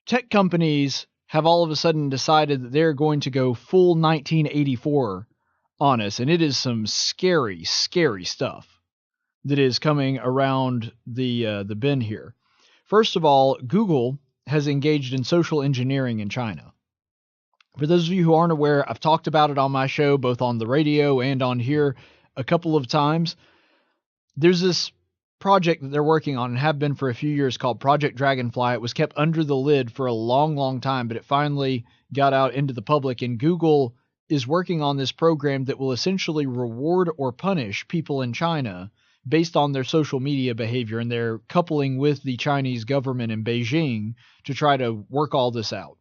tech companies have all of a sudden decided that they're going to go full 1984 on us, and it is some scary, scary stuff that is coming around the bend here. First of all, Google has engaged in social engineering in China. For those of you who aren't aware, I've talked about it on my show, both on the radio and on here a couple of times. There's this project that they're working on and have been for a few years called Project Dragonfly. It was kept under the lid for a long, long time, but it finally got out into the public, and Google is working on this program that will essentially reward or punish people in China based on their social media behavior, and they're coupling with the Chinese government in Beijing to try to work all this out.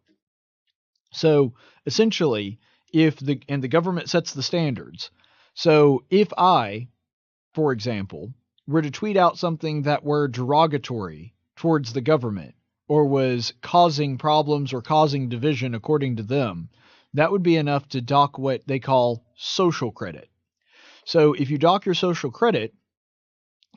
So essentially, if the government sets the standards. So if I, for example, were to tweet out something that were derogatory towards the government or was causing problems or causing division according to them, that would be enough to dock what they call social credit. So if you dock your social credit,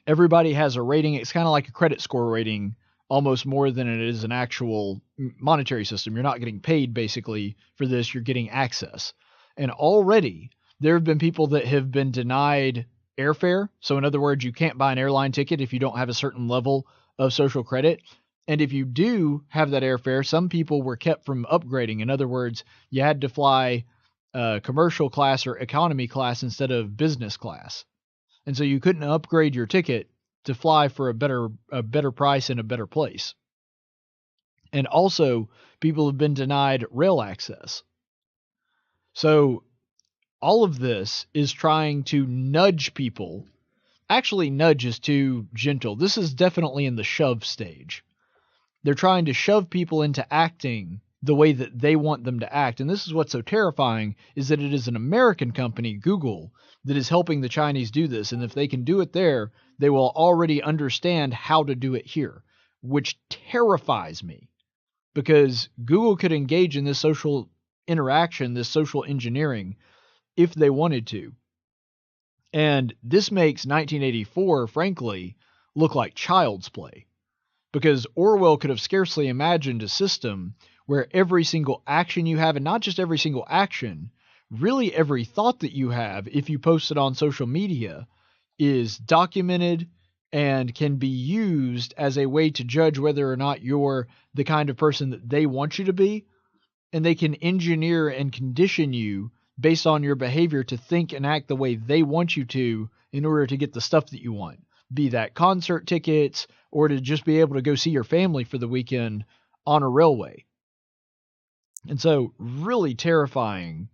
everybody has a rating. It's kind of like a credit score rating, almost more than it is an actual monetary system. You're not getting paid basically for this. You're getting access. And already there have been people that have been denied airfare. So in other words, you can't buy an airline ticket if you don't have a certain level of social credit. And if you do have that airfare, some people were kept from upgrading. In other words, you had to fly commercial class or economy class instead of business class. And so you couldn't upgrade your ticket to fly for a better price in a better place. And also, people have been denied rail access. So all of this is trying to nudge people. Actually, nudge is too gentle. This is definitely in the shove stage. They're trying to shove people into acting the way that they want them to act. And this is what's so terrifying, is that it is an American company, Google, that is helping the Chinese do this. And if they can do it there, they will already understand how to do it here, which terrifies me, because Google could engage in this social interaction, this social engineering, if they wanted to. And this makes 1984, frankly, look like child's play, because Orwell could have scarcely imagined a system where every single action you have, and not just every single action, really every thought that you have, if you post it on social media, is documented and can be used as a way to judge whether or not you're the kind of person that they want you to be. And they can engineer and condition you based on your behavior to think and act the way they want you to in order to get the stuff that you want, be that concert tickets or to just be able to go see your family for the weekend on a railway. And so really terrifying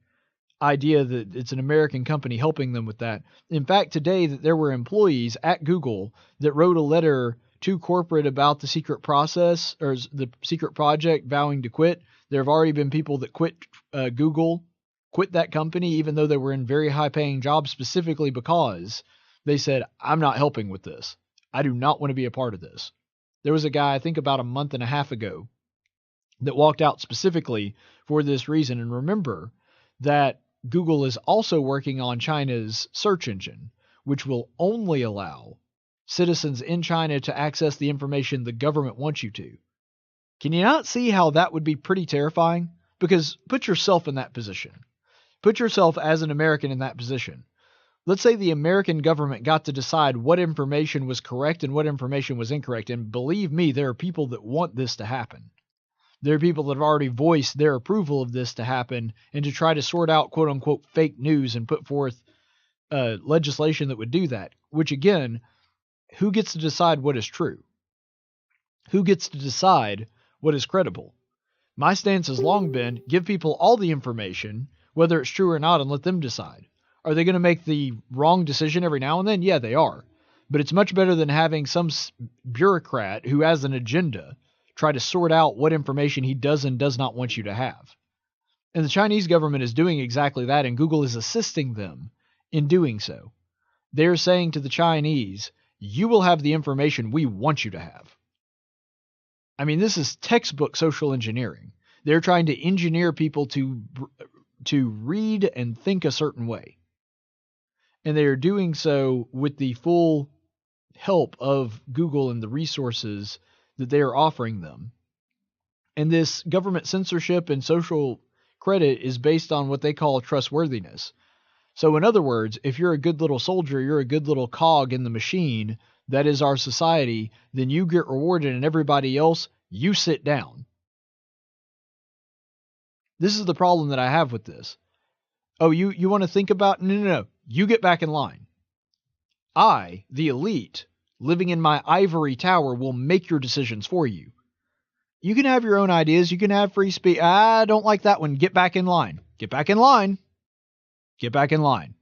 idea that it's an American company helping them with that. In fact, today that there were employees at Google that wrote a letter to corporate about the secret process or the secret project vowing to quit. There have already been people that quit that company, even though they were in very high paying jobs, specifically because they said, I'm not helping with this. I do not want to be a part of this. There was a guy, I think about a month and a half ago, that walked out specifically for this reason. And remember that Google is also working on China's search engine, which will only allow citizens in China to access the information the government wants you to. Can you not see how that would be pretty terrifying? Because put yourself in that position. Put yourself as an American in that position. Let's say the American government got to decide what information was correct and what information was incorrect. And believe me, there are people that want this to happen. There are people that have already voiced their approval of this to happen and to try to sort out quote unquote fake news and put forth legislation that would do that. Which again, who gets to decide what is true? Who gets to decide what is credible? My stance has long been, give people all the information, whether it's true or not, and let them decide. Are they going to make the wrong decision every now and then? Yeah, they are. But it's much better than having some bureaucrat who has an agenda try to sort out what information he does and does not want you to have. And the Chinese government is doing exactly that, and Google is assisting them in doing so. They're saying to the Chinese, you will have the information we want you to have. I mean, this is textbook social engineering. They're trying to engineer people to read and think a certain way. And they are doing so with the full help of Google and the resources that they are offering them. And this government censorship and social credit is based on what they call trustworthiness. So in other words, if you're a good little soldier, you're a good little cog in the machine that is our society, then you get rewarded and everybody else, you sit down. This is the problem that I have with this. Oh, you want to think about? No. You get back in line. I, the elite, living in my ivory tower, will make your decisions for you. You can have your own ideas. You can have free speech. I don't like that one. Get back in line. Get back in line. Get back in line.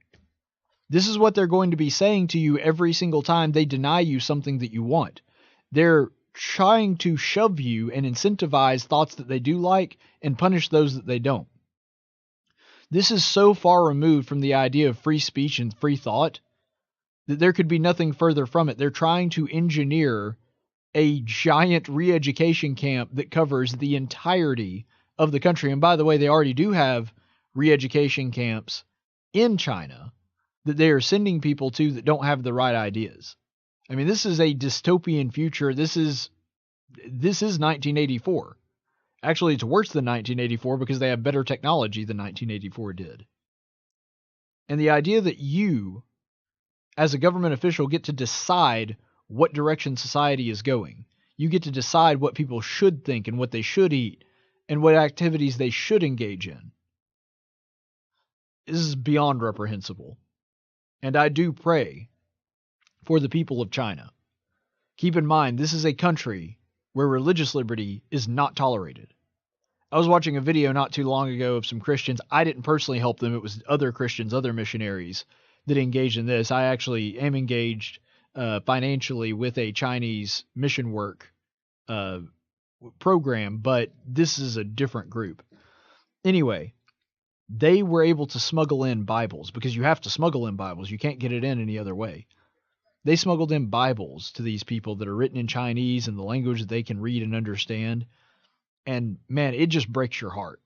This is what they're going to be saying to you every single time they deny you something that you want. They're trying to shove you and incentivize thoughts that they do like and punish those that they don't. This is so far removed from the idea of free speech and free thought that there could be nothing further from it. They're trying to engineer a giant re-education camp that covers the entirety of the country. And by the way, they already do have re-education camps in China that they are sending people to that don't have the right ideas. I mean, this is a dystopian future. This is 1984. Actually, it's worse than 1984 because they have better technology than 1984 did. And the idea that you, as a government official, get to decide what direction society is going. You get to decide what people should think and what they should eat and what activities they should engage in. This is beyond reprehensible. And I do pray for the people of China. Keep in mind, this is a country where religious liberty is not tolerated. I was watching a video not too long ago of some Christians. I didn't personally help them. It was other Christians, other missionaries that engaged in this. I actually am engaged financially with a Chinese mission work program, but this is a different group. Anyway, they were able to smuggle in Bibles because you have to smuggle in Bibles. You can't get it in any other way. They smuggled in Bibles to these people that are written in Chinese and the language that they can read and understand. And man, it just breaks your heart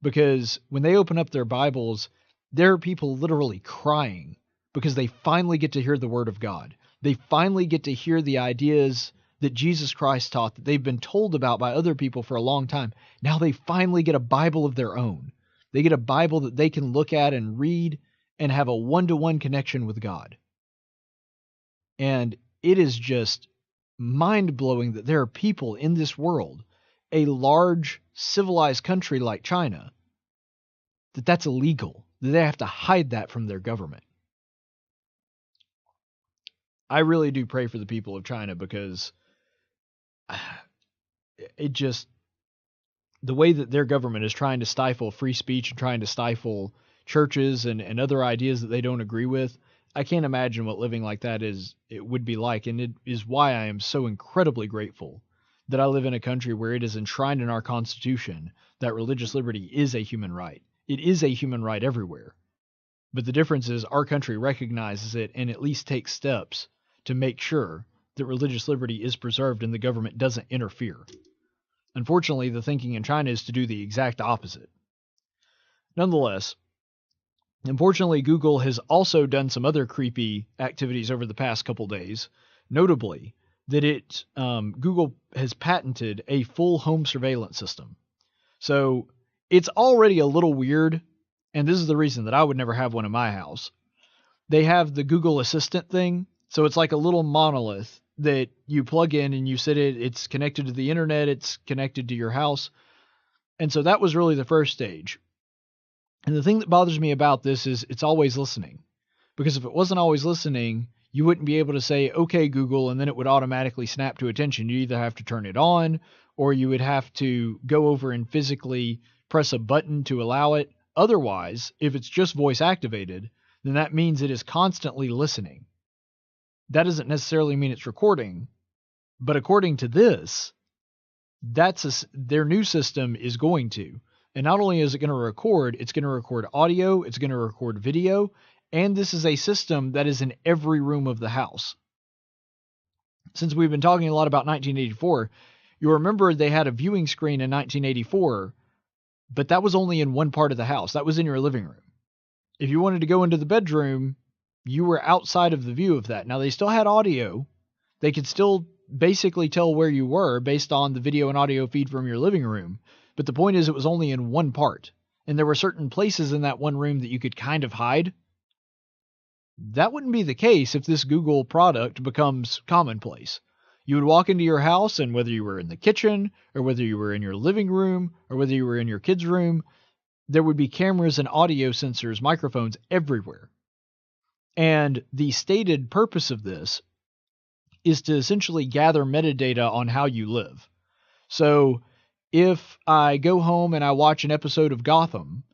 because when they open up their Bibles, there are people literally crying because they finally get to hear the Word of God. They finally get to hear the ideas that Jesus Christ taught that they've been told about by other people for a long time. Now they finally get a Bible of their own. They get a Bible that they can look at and read and have a one-to-one connection with God. And it is just mind-blowing that there are people in this world, a large civilized country like China, that's illegal, that they have to hide that from their government. I really do pray for the people of China because it just, the way that their government is trying to stifle free speech and trying to stifle churches and other ideas that they don't agree with, I can't imagine what living like that it would be like. And it is why I am so incredibly grateful that I live in a country where it is enshrined in our Constitution that religious liberty is a human right. It is a human right everywhere. But the difference is our country recognizes it and at least takes steps to make sure that religious liberty is preserved and the government doesn't interfere. Unfortunately, the thinking in China is to do the exact opposite. Nonetheless, unfortunately, Google has also done some other creepy activities over the past couple days, notably that Google has patented a full home surveillance system. So it's already a little weird, and this is the reason that I would never have one in my house. They have the Google Assistant thing, so it's like a little monolith that you plug in and you sit it. It's connected to the internet. It's connected to your house. And so that was really the first stage. And the thing that bothers me about this is it's always listening. Because if it wasn't always listening, you wouldn't be able to say, okay, Google, and then it would automatically snap to attention. You either have to turn it on or you would have to go over and physically press a button to allow it. Otherwise, if it's just voice activated, then that means it is constantly listening. That doesn't necessarily mean it's recording, but according to this, their new system is going to. And not only is it going to record, it's going to record audio, it's going to record video, and this is a system that is in every room of the house. Since we've been talking a lot about 1984, you'll remember they had a viewing screen in 1984, but that was only in one part of the house. That was in your living room. If you wanted to go into the bedroom, you were outside of the view of that. Now, they still had audio. They could still basically tell where you were based on the video and audio feed from your living room. But the point is, it was only in one part. And there were certain places in that one room that you could kind of hide. That wouldn't be the case if this Google product becomes commonplace. You would walk into your house, and whether you were in the kitchen, or whether you were in your living room, or whether you were in your kid's room, there would be cameras and audio sensors, microphones everywhere. And the stated purpose of this is to essentially gather metadata on how you live. So if I go home and I watch an episode of Gotham,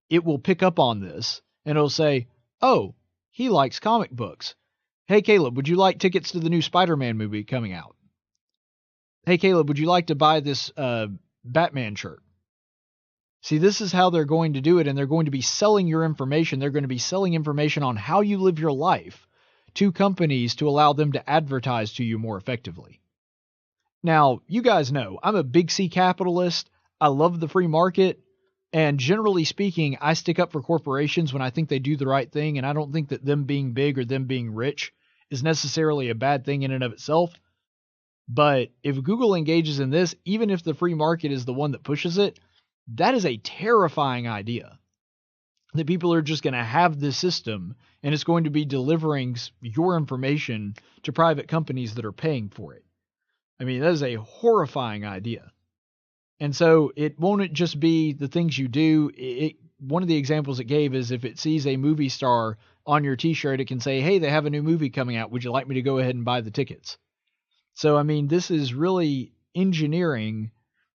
it will pick up on this, and it'll say, oh, he likes comic books. Hey, Caleb, would you like tickets to the new Spider-Man movie coming out? Hey, Caleb, would you like to buy this Batman shirt? See, this is how they're going to do it, and they're going to be selling your information. They're going to be selling information on how you live your life to companies to allow them to advertise to you more effectively. Now, you guys know, I'm a big C capitalist. I love the free market. And generally speaking, I stick up for corporations when I think they do the right thing, and I don't think that them being big or them being rich is necessarily a bad thing in and of itself. But if Google engages in this, even if the free market is the one that pushes it, that is a terrifying idea. That people are just going to have this system, and it's going to be delivering your information to private companies that are paying for it. I mean, that is a horrifying idea. And so it won't just be the things you do. One of the examples it gave is if it sees a movie star on your t-shirt, it can say, hey, they have a new movie coming out. Would you like me to go ahead and buy the tickets? So, I mean, this is really engineering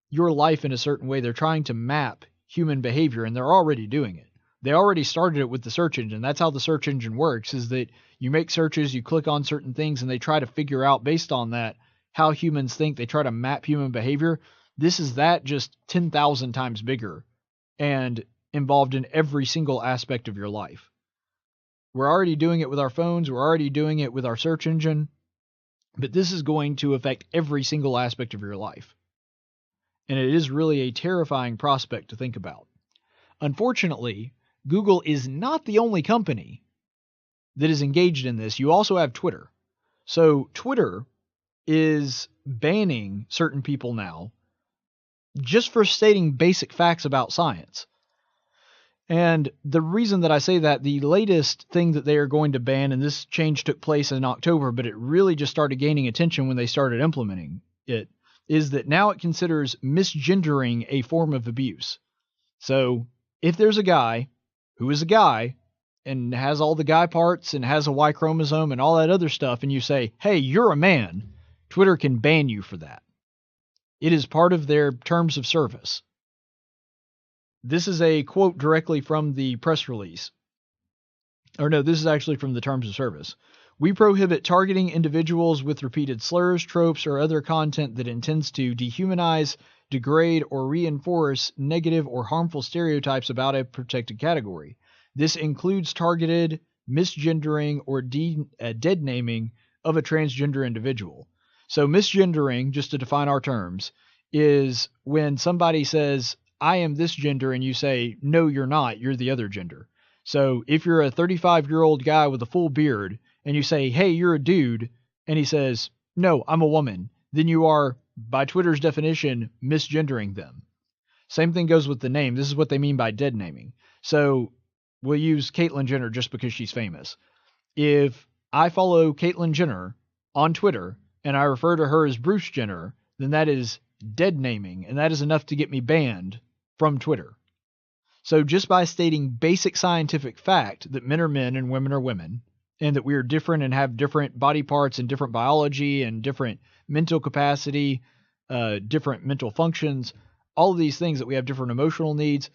your life in a certain way. They're trying to map human behavior, and they're already doing it. They already started it with the search engine. That's how the search engine works, is that you make searches, you click on certain things, and they try to figure out based on that how humans think. They try to map human behavior. This is that just 10,000 times bigger and involved in every single aspect of your life. We're already doing it with our phones. We're already doing it with our search engine. But this is going to affect every single aspect of your life. And it is really a terrifying prospect to think about. Unfortunately, Google is not the only company that is engaged in this. You also have Twitter. So Twitter is banning certain people now just for stating basic facts about science. And the reason that I say that, the latest thing that they are going to ban, and this change took place in October, but it really just started gaining attention when they started implementing it, is that now it considers misgendering a form of abuse. So if there's a guy who is a guy and has all the guy parts and has a Y chromosome and all that other stuff, and you say, hey, you're a man, Twitter can ban you for that. It is part of their terms of service. This is a quote directly from the press release. Or no, this is actually from the terms of service. We prohibit targeting individuals with repeated slurs, tropes, or other content that intends to dehumanize, degrade, or reinforce negative or harmful stereotypes about a protected category. This includes targeted misgendering or dead naming of a transgender individual. So misgendering, just to define our terms, is when somebody says, I am this gender, and you say, no, you're not, you're the other gender. So if you're a 35-year-old guy with a full beard, and you say, hey, you're a dude, and he says, no, I'm a woman, then you are, by Twitter's definition, misgendering them. Same thing goes with the name. This is what they mean by dead naming. So we'll use Caitlyn Jenner just because she's famous. If I follow Caitlyn Jenner on Twitter, and I refer to her as Bruce Jenner, then that is dead naming, and that is enough to get me banned from Twitter. So just by stating basic scientific fact that men are men and women are women, and that we are different and have different body parts and different biology and different mental capacity, different mental functions, all of these things, that we have different emotional needs,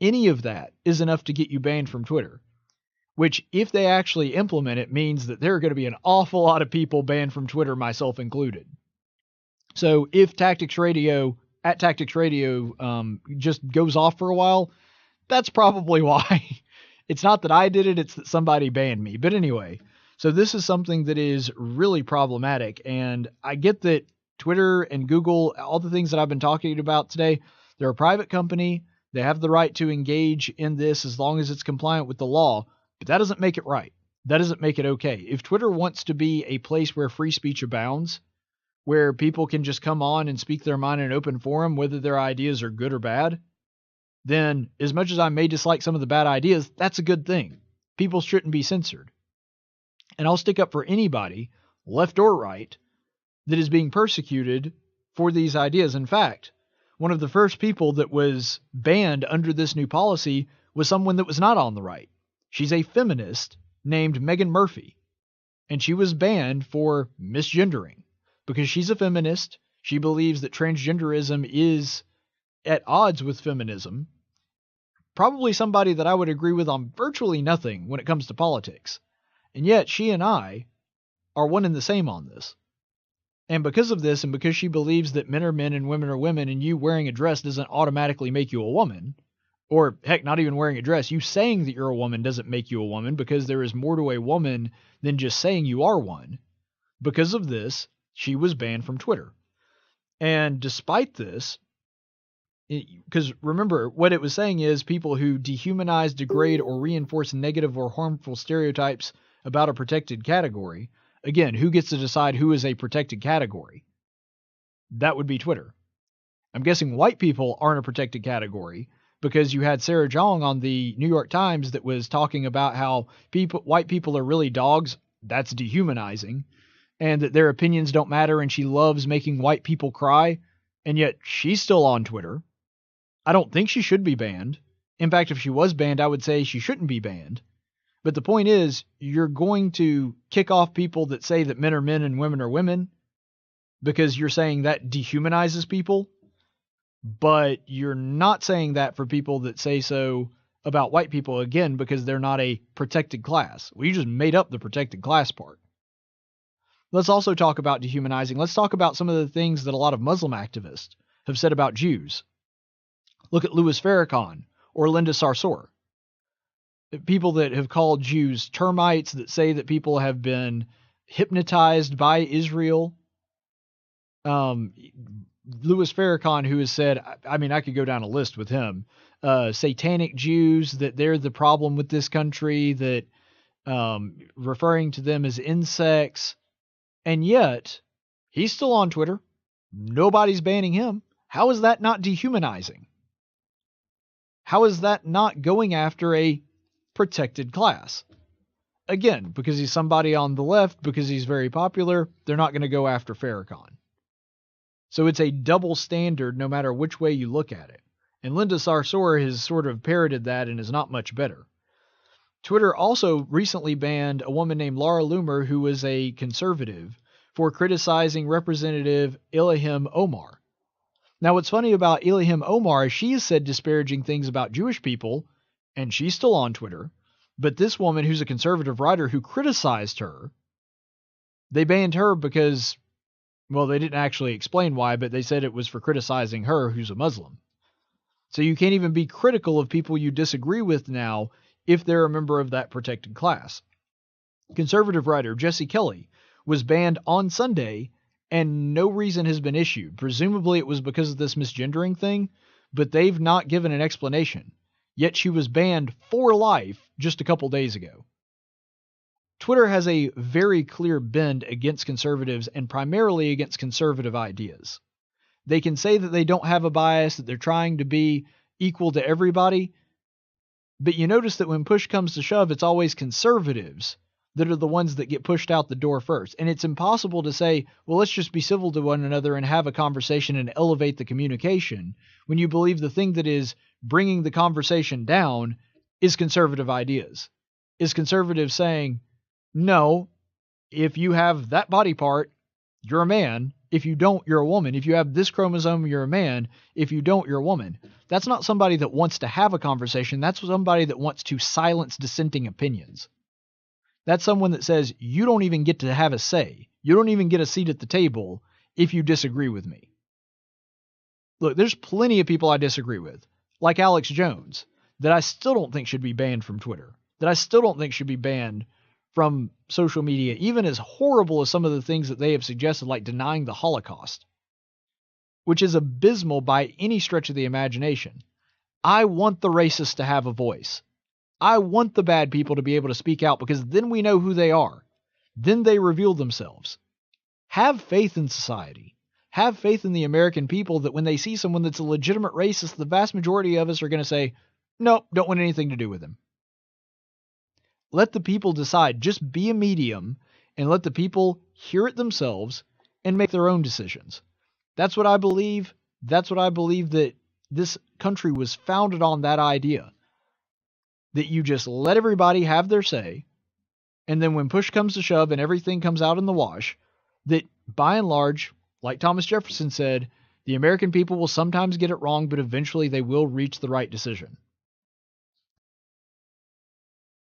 any of that is enough to get you banned from Twitter. Which, if they actually implement it, means that there are going to be an awful lot of people banned from Twitter, myself included. So if Tactics Radio just goes off for a while, that's probably why. It's not that I did it, it's that somebody banned me. But anyway, so this is something that is really problematic. And I get that Twitter and Google, all the things that I've been talking about today, they're a private company. They have the right to engage in this as long as it's compliant with the law. But that doesn't make it right. That doesn't make it okay. If Twitter wants to be a place where free speech abounds, where people can just come on and speak their mind in an open forum, whether their ideas are good or bad, then as much as I may dislike some of the bad ideas, that's a good thing. People shouldn't be censored. And I'll stick up for anybody, left or right, that is being persecuted for these ideas. In fact, one of the first people that was banned under this new policy was someone that was not on the right. She's a feminist named Meghan Murphy, and she was banned for misgendering because she's a feminist. She believes that transgenderism is at odds with feminism. Probably somebody that I would agree with on virtually nothing when it comes to politics. And yet she and I are one and the same on this. And because of this, and because she believes that men are men and women are women, and you wearing a dress doesn't automatically make you a woman, or heck, not even wearing a dress, you saying that you're a woman doesn't make you a woman, because there is more to a woman than just saying you are one. Because of this, she was banned from Twitter. And despite this, because remember, what it was saying is people who dehumanize, degrade, or reinforce negative or harmful stereotypes about a protected category. Again, who gets to decide who is a protected category? That would be Twitter. I'm guessing white people aren't a protected category because you had Sarah Jong on the New York Times that was talking about how white people are really dogs. That's dehumanizing. And that their opinions don't matter, and she loves making white people cry. And yet she's still on Twitter. I don't think she should be banned. In fact, if she was banned, I would say she shouldn't be banned. But the point is, you're going to kick off people that say that men are men and women are women because you're saying that dehumanizes people. But you're not saying that for people that say so about white people, again, because they're not a protected class. Well, you just made up the protected class part. Let's also talk about dehumanizing. Let's talk about some of the things that a lot of Muslim activists have said about Jews. Look at Louis Farrakhan or Linda Sarsour. People that have called Jews termites, that say that people have been hypnotized by Israel. Louis Farrakhan, who has said, I mean, I could go down a list with him, satanic Jews, that they're the problem with this country, that referring to them as insects. And yet, he's still on Twitter. Nobody's banning him. How is that not dehumanizing? How is that not going after a protected class? Again, because he's somebody on the left, because he's very popular, they're not going to go after Farrakhan. So it's a double standard no matter which way you look at it. And Linda Sarsour has sort of parroted that and is not much better. Twitter also recently banned a woman named Laura Loomer, who was a conservative, for criticizing Representative Ilhan Omar. Now, what's funny about Ilhan Omar is she has said disparaging things about Jewish people, and she's still on Twitter. But this woman, who's a conservative writer who criticized her, they banned her because, well, they didn't actually explain why, but they said it was for criticizing her, who's a Muslim. So you can't even be critical of people you disagree with now if they're a member of that protected class. Conservative writer Jesse Kelly was banned on Sunday, and no reason has been issued. Presumably it was because of this misgendering thing, but they've not given an explanation. Yet she was banned for life just a couple days ago. Twitter has a very clear bend against conservatives and primarily against conservative ideas. They can say that they don't have a bias, that they're trying to be equal to everybody, but you notice that when push comes to shove, it's always conservatives that are the ones that get pushed out the door first. And it's impossible to say, well, let's just be civil to one another and have a conversation and elevate the communication when you believe the thing that is bringing the conversation down is conservative ideas. Is conservatives saying, no, if you have that body part, you're a man. If you don't, you're a woman. If you have this chromosome, you're a man. If you don't, you're a woman. That's not somebody that wants to have a conversation. That's somebody that wants to silence dissenting opinions. That's someone that says, you don't even get to have a say. You don't even get a seat at the table if you disagree with me. Look, there's plenty of people I disagree with, like Alex Jones, that I still don't think should be banned from Twitter, that I still don't think should be banned from social media, even as horrible as some of the things that they have suggested, like denying the Holocaust, which is abysmal by any stretch of the imagination. I want the racists to have a voice. I want the bad people to be able to speak out, because then we know who they are. Then they reveal themselves. Have faith in society. Have faith in the American people that when they see someone that's a legitimate racist, the vast majority of us are going to say, nope, don't want anything to do with him. Let the people decide. Just be a medium and let the people hear it themselves and make their own decisions. That's what I believe. That's what I believe, that this country was founded on, that idea. That you just let everybody have their say, and then when push comes to shove and everything comes out in the wash, that by and large, like Thomas Jefferson said, the American people will sometimes get it wrong, but eventually they will reach the right decision.